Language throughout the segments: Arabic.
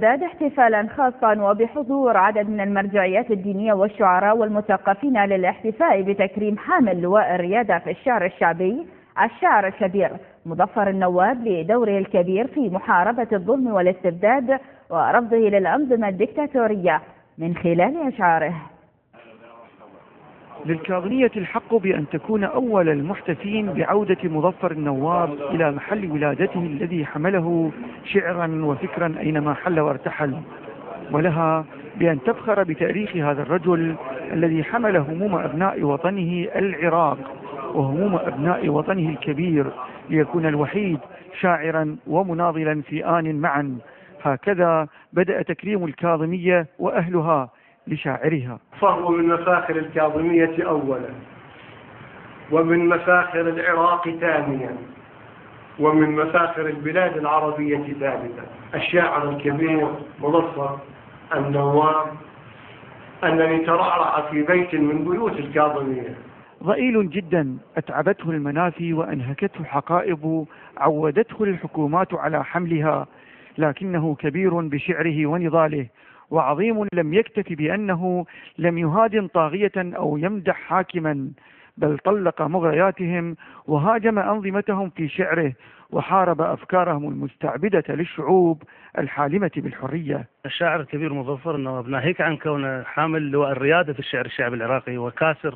زاد احتفالا خاصا وبحضور عدد من المرجعيات الدينية والشعراء والمثقفين للاحتفاء بتكريم حامل لواء الريادة في الشعر الشعبي الشاعر الكبير مظفر النواب لدوره الكبير في محاربة الظلم والاستبداد ورفضه للأنظمة الدكتاتورية من خلال أشعاره. للكاظمية الحق بأن تكون أول المحتفين بعودة مظفر النواب إلى محل ولادته الذي حمله شعرا وفكرا أينما حل وارتحل، ولها بأن تفخر بتاريخ هذا الرجل الذي حمل هموم أبناء وطنه العراق وهموم أبناء وطنه الكبير ليكون الوحيد شاعرا ومناضلا في آن معا. هكذا بدأ تكريم الكاظمية وأهلها لشاعرها. فهو من مفاخر الكاظمية أولا، ومن مفاخر العراق ثانيا، ومن مفاخر البلاد العربية ثالثا. الشاعر الكبير مظفر النواب أنني ترعرع في بيت من بيوت الكاظمية. ضئيل جدا أتعبته المنافي وأنهكته الحقائب، عودته الحكومات على حملها، لكنه كبير بشعره ونضاله، وعظيم لم يكتف بأنه لم يهادن طاغية أو يمدح حاكما، بل طلق مغرياتهم وهاجم أنظمتهم في شعره وحارب أفكارهم المستعبدة للشعوب الحالمة بالحرية. الشاعر الكبير مظفر النواب ناهيك عن كونه حامل لواء الريادة في الشعر الشعبي العراقي وكاسر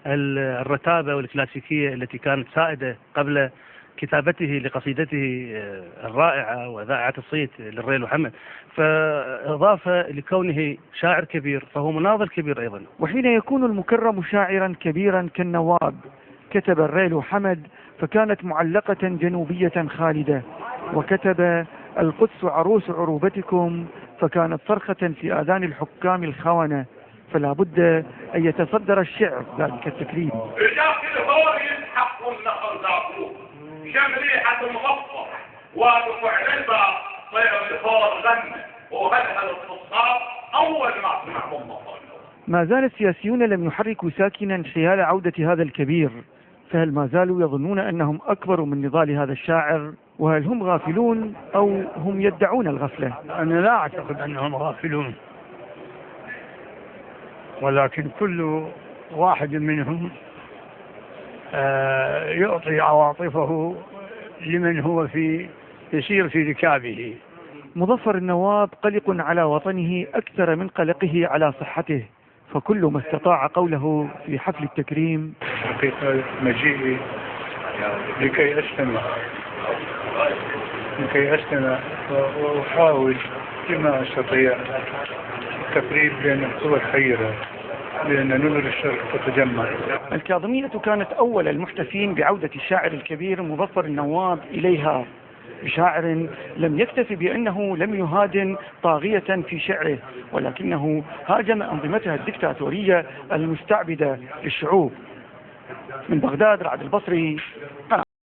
الرتابة والكلاسيكية التي كانت سائدة قبل كتابته لقصيدته الرائعة وذائعة الصيت للريل وحمد، فإضافة لكونه شاعر كبير فهو مناضل كبير أيضا. وحين يكون المكرم شاعرا كبيرا كالنواب كتب الريل وحمد فكانت معلقة جنوبية خالدة، وكتب القدس عروس عروبتكم فكانت صرخة في آذان الحكام الخونة، فلا بد أن يتصدر الشعر ذلك التكريم. شمريحة مغفر ومعلبة طير الفار غنى وهلهل الفصاص أول ما سمع مظفر. ما زال السياسيون لم يحركوا ساكنا حيال عودة هذا الكبير، فهل ما زالوا يظنون أنهم أكبر من نضال هذا الشاعر؟ وهل هم غافلون أو هم يدعون الغفلة؟ أنا لا أعتقد أنهم غافلون، ولكن كل واحد منهم يعطي عواطفه لمن هو يسير في ركابه. مظفر النواب قلق على وطنه أكثر من قلقه على صحته، فكل ما استطاع قوله في حفل التكريم: حقيقة مجيئي لكي أستمع وأحاول بما أستطيع التفريق بين القوى الخيرة لأن نور الشرق تتجمع. الكاظمية كانت أول المحتفين بعودة الشاعر الكبير مظفر النواب إليها، بشاعر لم يكتف بأنه لم يهادن طاغية في شعره، ولكنه هاجم أنظمتها الدكتاتورية المستعبدة للشعوب. من بغداد رعد البصري.